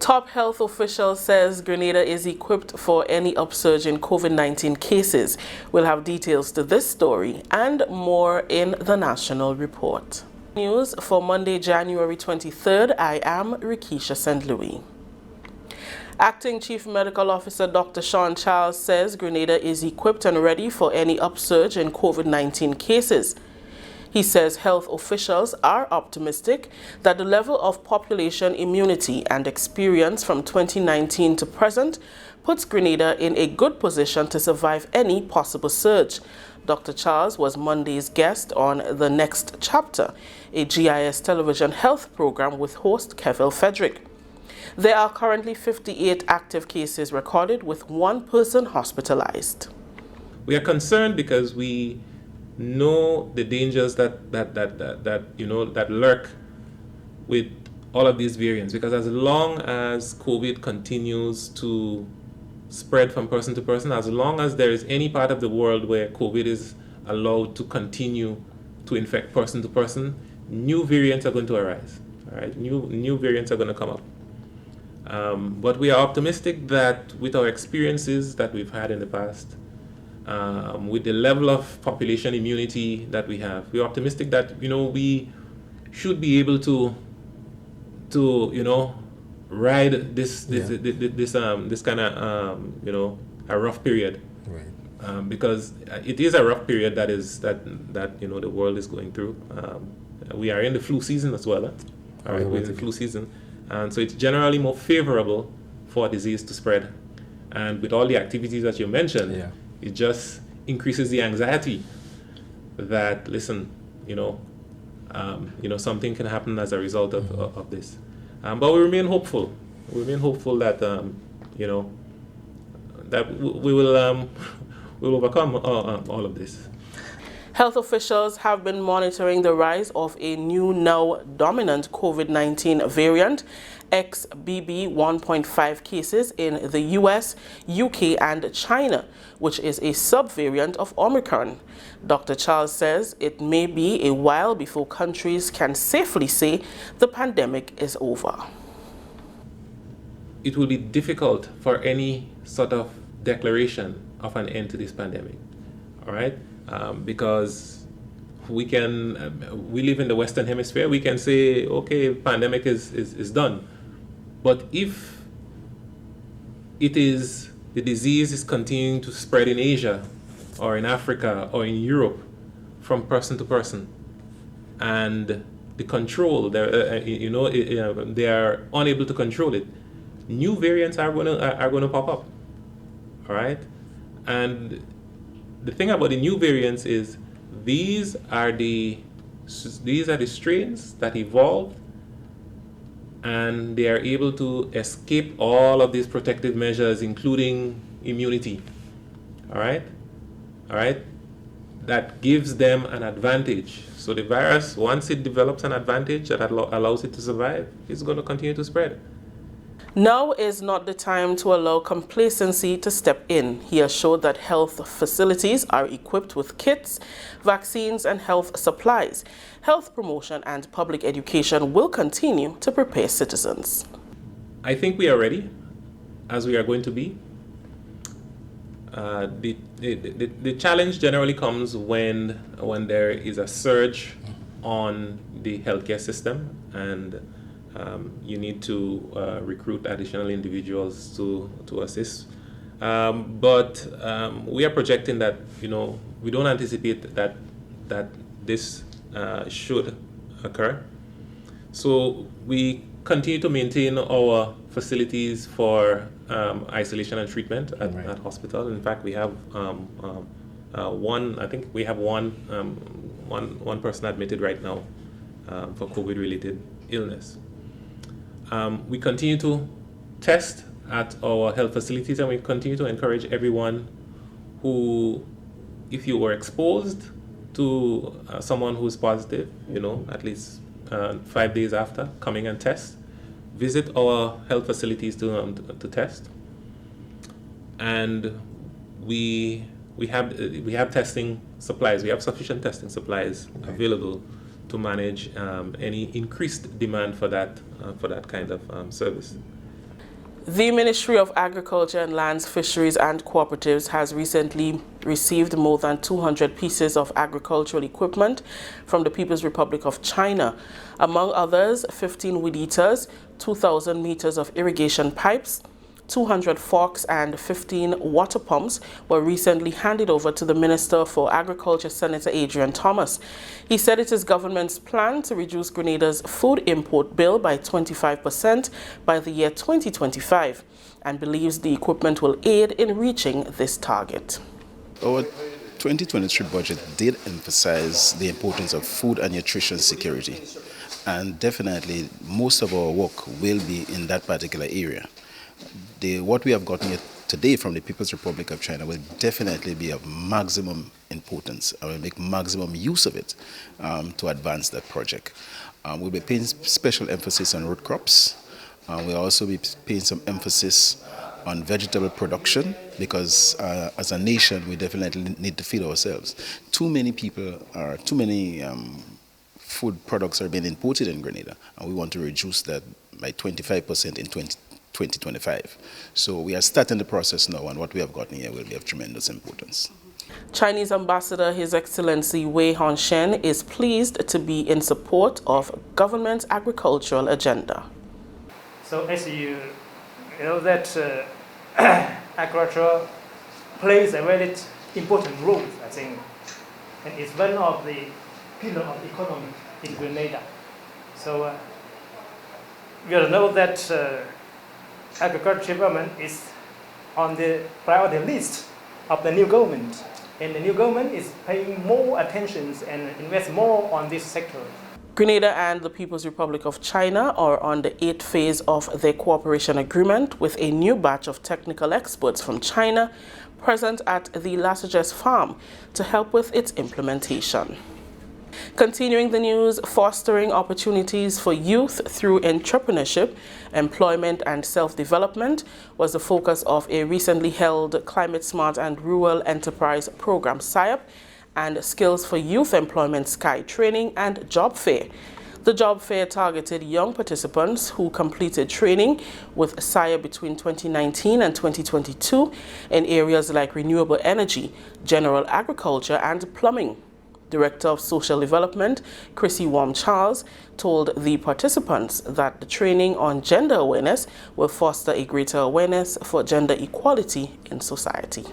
Top health official says Grenada is equipped for any upsurge in COVID-19 cases. We'll have details to this story and more in the National Report. News for Monday, January 23rd. I am Rikisha St. Louis. Acting Chief Medical Officer Dr. Sean Charles says Grenada is equipped and ready for any upsurge in COVID-19 cases. He says health officials are optimistic that the level of population immunity and experience from 2019 to present puts Grenada in a good position to survive any possible surge. Dr. Charles was Monday's guest on The Next Chapter, a GIS television health program with host Kevin Frederick. There are currently 58 active cases recorded with one person hospitalized. We are concerned because we know the dangers that lurk with all of these variants, because as long as COVID continues to spread from person to person, as long as there is any part of the world where COVID is allowed to continue to infect person to person, new variants are going to arise. All right, new variants are going to come up. But we are optimistic that with our experiences that we've had in the past, with the level of population immunity that we have, we're optimistic that we should be able to ride this kind of a rough period, right? Because it is a rough period that the world is going through. We are in the flu season as well. All right, we're in the flu season, and so it's generally more favorable for disease to spread. And with all the activities that you mentioned, it just increases the anxiety that something can happen as a result of this. But we remain hopeful. We remain hopeful that that we will overcome all of this. Health officials have been monitoring the rise of a new, now dominant COVID-19 variant, XBB 1.5 cases in the US, UK, and China, which is a subvariant of Omicron. Dr. Charles says it may be a while before countries can safely say the pandemic is over. It will be difficult for any sort of declaration of an end to this pandemic, all right? Because we live in the Western Hemisphere, we can say, okay, pandemic is done. But if the disease is continuing to spread in Asia or in Africa or in Europe from person to person, and the control, they are unable to control it, new variants are going to pop up, all right? And the thing about the new variants is these are the strains that evolved, and they are able to escape all of these protective measures, including immunity. All right? That gives them an advantage. So the virus, once it develops an advantage that allows it to survive, it's going to continue to spread. Now is not the time to allow complacency to step in. He assured that health facilities are equipped with kits, vaccines, and health supplies. Health promotion and public education will continue to prepare citizens. I think we are ready, as we are going to be. The challenge generally comes when there is a surge on the healthcare system, and you need to recruit additional individuals to assist. But we are projecting that we don't anticipate that this should occur. So we continue to maintain our facilities for isolation and treatment at hospital. In fact, we have one person admitted right now for COVID-related illness. We continue to test at our health facilities, and we continue to encourage everyone who, if you were exposed to someone who's positive, at least 5 days after, coming and test. Visit our health facilities to test. And we have testing supplies. We have sufficient testing supplies available to manage any increased demand for that kind of service. The Ministry of Agriculture and Lands, Fisheries and Cooperatives has recently received more than 200 pieces of agricultural equipment from the People's Republic of China. Among others, 15 weed eaters, 2,000 meters of irrigation pipes, 200 forks and 15 water pumps were recently handed over to the Minister for Agriculture, Senator Adrian Thomas. He said it is government's plan to reduce Grenada's food import bill by 25% by the year 2025 and believes the equipment will aid in reaching this target. Our 2023 budget did emphasize the importance of food and nutrition security, and definitely most of our work will be in that particular area. What we have gotten today from the People's Republic of China will definitely be of maximum importance. I will make maximum use of it to advance that project. We'll be paying special emphasis on root crops. We'll also be paying some emphasis on vegetable production because as a nation we definitely need to feed ourselves. Too many food products are being imported in Grenada, and we want to reduce that by 25% in 2025. So we are starting the process now, and what we have gotten here will be of tremendous importance. Chinese Ambassador His Excellency vgh'n is pleased to be in support of government's agricultural agenda. So as you know that agriculture plays a very important role, I think, and it's one of the pillars of economy in Grenada. So you know that agriculture development is on the priority list of the new government, and the new government is paying more attention and invest more on this sector. Grenada and the People's Republic of China are on the 8th phase of their cooperation agreement with a new batch of technical experts from China present at the Lassages farm to help with its implementation. Continuing the news, fostering opportunities for youth through entrepreneurship, employment and self-development was the focus of a recently held Climate Smart and Rural Enterprise Program SIAP and Skills for Youth Employment Sky Training and Job Fair. The job fair targeted young participants who completed training with SIAP between 2019 and 2022 in areas like renewable energy, general agriculture and plumbing. Director of Social Development, Chrissy Warm-Charles, told the participants that the training on gender awareness will foster a greater awareness for gender equality in society.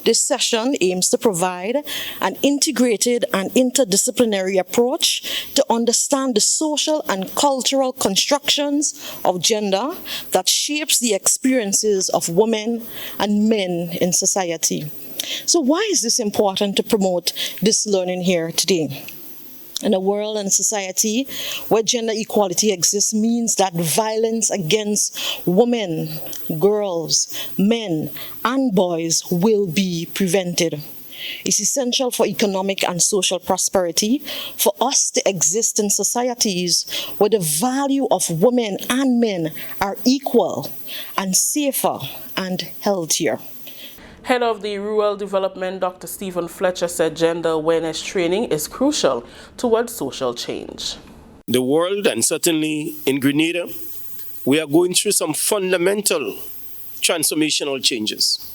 This session aims to provide an integrated and interdisciplinary approach to understand the social and cultural constructions of gender that shapes the experiences of women and men in society. So why is this important to promote this learning here today? In a world and society where gender equality exists means that violence against women, girls, men, and boys will be prevented. It's essential for economic and social prosperity for us to exist in societies where the value of women and men are equal and safer and healthier. Head of the Rural Development, Dr. Stephen Fletcher, said gender awareness training is crucial towards social change. The world, and certainly in Grenada, we are going through some fundamental transformational changes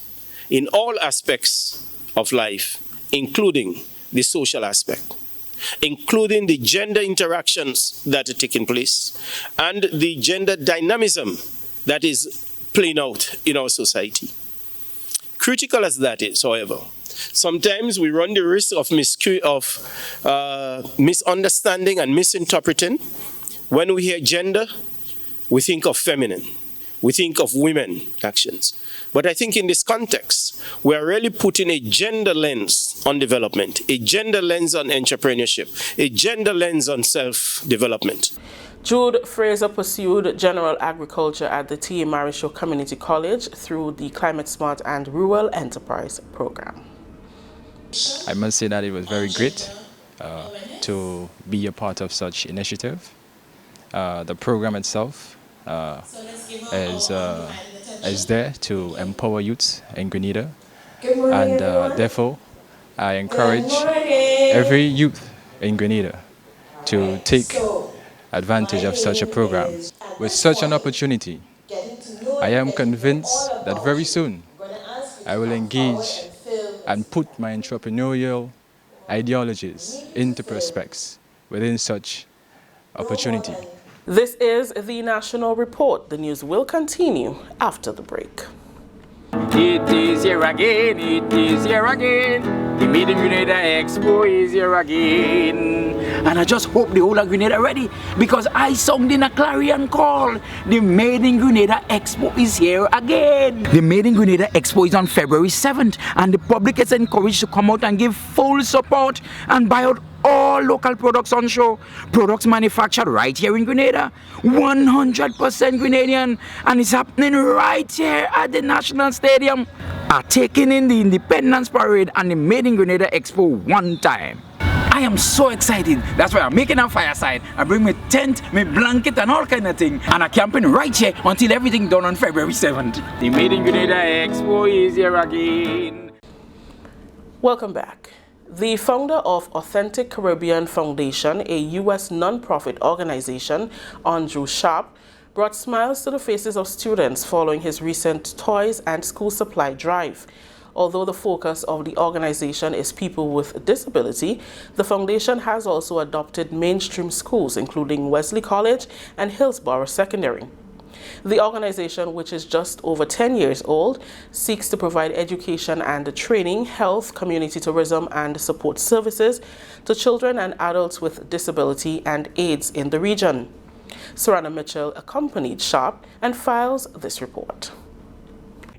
in all aspects of life, including the social aspect, including the gender interactions that are taking place and the gender dynamism that is playing out in our society. Critical as that is, however, sometimes we run the risk of misunderstanding and misinterpreting. When we hear gender, we think of feminine, we think of women actions. But I think in this context, we are really putting a gender lens on development, a gender lens on entrepreneurship, a gender lens on self-development. Jude Fraser pursued general agriculture at the T.A. Marisho Community College through the Climate Smart and Rural Enterprise Program. I must say that it was very great to be a part of such initiative. The program itself is there to empower youths in Grenada, and therefore I encourage every youth in Grenada to take advantage of such a program. With such an opportunity, I am convinced that very soon I will engage and put my entrepreneurial ideologies into prospects within such opportunity. This is the National Report. The news will continue after the break. It is here again, it is here again. The Made in Grenada Expo is here again. And I just hope the whole of Grenada ready, because I sung in a clarion call. The Made in Grenada Expo is here again. The Made in Grenada Expo is on February 7th, and the public is encouraged to come out and give full support and buy out all local products on show. Products manufactured right here in Grenada, 100% Grenadian, and it's happening right here at the National Stadium. Are taking in the Independence Parade and the Made in Grenada Expo one time. I am so excited. That's why I'm making a fireside. I bring my tent, my blanket and all kind of thing, and I'm camping right here until everything done on February 7th. The Made in Grenada Expo is here again. Welcome back. The founder of Authentic Caribbean Foundation, a U.S. non-profit organization, Andrew Sharp, brought smiles to the faces of students following his recent toys and school supply drive. Although the focus of the organization is people with disability, the foundation has also adopted mainstream schools, including Wesley College and Hillsborough Secondary. The organization, which is just over 10 years old, seeks to provide education and training, health, community tourism, and support services to children and adults with disability and AIDS in the region. Sarana Mitchell accompanied Sharp and files this report.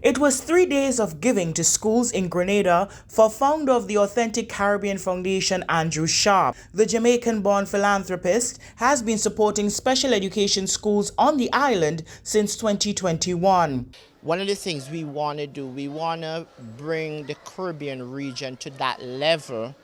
It was 3 days of giving to schools in Grenada for founder of the Authentic Caribbean Foundation, Andrew Sharp. The Jamaican-born philanthropist has been supporting special education schools on the island since 2021. One of the things we want to do, we want to bring the Caribbean region to that level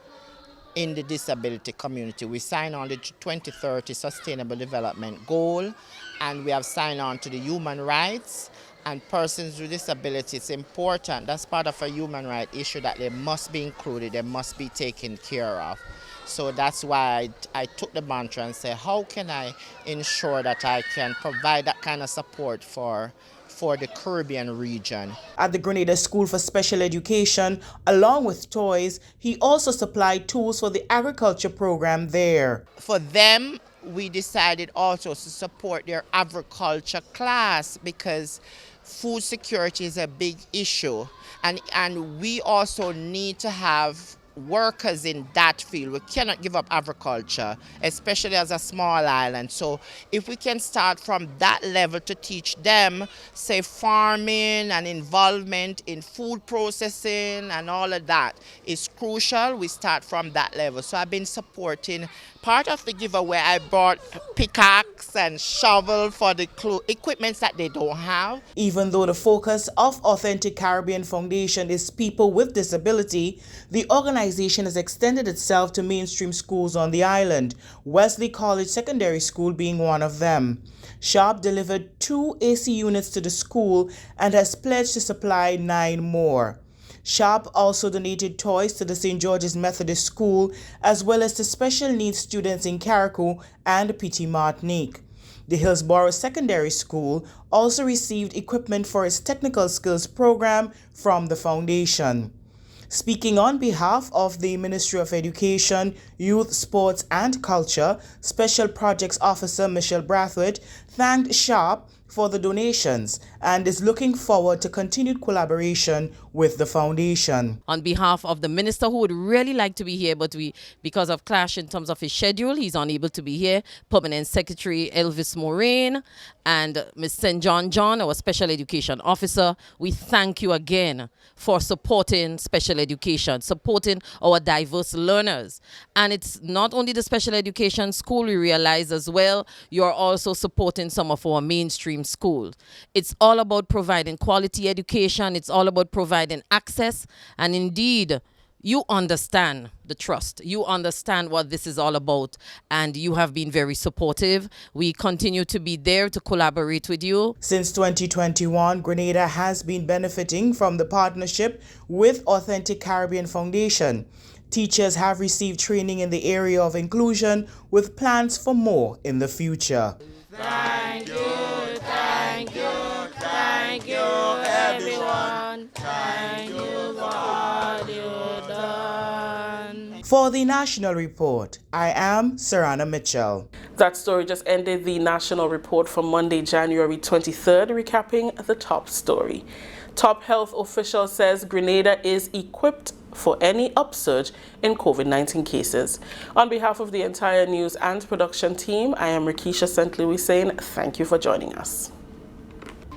in the disability community. We signed on the 2030 Sustainable Development Goal, and we have signed on to the human rights. And persons with disability, it's important. That's part of a human right issue that they must be included, they must be taken care of. So that's why I took the mantra and said, how can I ensure that I can provide that kind of support for the Caribbean region? At the Grenada School for Special Education, along with toys, he also supplied tools for the agriculture program there. For them, we decided also to support their agriculture class because food security is a big issue, and we also need to have workers in that field. We cannot give up agriculture, especially as a small island. So if we can start from that level to teach them, say, farming and involvement in food processing and all of that is crucial. We start from that level. So I've been supporting. Part of the giveaway, I brought pickaxe and shovel for the equipment that they don't have. Even though the focus of Authentic Caribbean Foundation is people with disability, the organization has extended itself to mainstream schools on the island, Wesley College Secondary School being one of them. Sharp delivered 2 AC units to the school and has pledged to supply 9 more. Sharp also donated toys to the St. George's Methodist School as well as to special needs students in Carriacou and Petit Martinique. The Hillsborough Secondary School also received equipment for its technical skills program from the foundation. Speaking on behalf of the Ministry of Education, Youth, Sports and Culture, Special Projects Officer Michelle Brathwaite thanked Sharp for the donations and is looking forward to continued collaboration with the foundation. On behalf of the minister, who would really like to be here, but because of clash in terms of his schedule, he's unable to be here, Permanent Secretary Elvis Moraine and Ms. St. John, our Special Education Officer, we thank you again for supporting special education, supporting our diverse learners. And it's not only the special education school, we realize as well, you're also supporting some of our mainstream schools. It's all about providing quality education. It's all about providing access. And indeed, you understand the trust. You understand what this is all about. And you have been very supportive. We continue to be there to collaborate with you. Since 2021, Grenada has been benefiting from the partnership with Authentic Caribbean Foundation. Teachers have received training in the area of inclusion with plans for more in the future. Thank you, thank you, thank you. For the National Report, I am Sarana Mitchell. That story just ended the National Report for Monday, January 23rd, recapping the top story. Top health official says Grenada is equipped for any upsurge in COVID-19 cases. On behalf of the entire news and production team, I am Rikisha St. Louis saying thank you for joining us.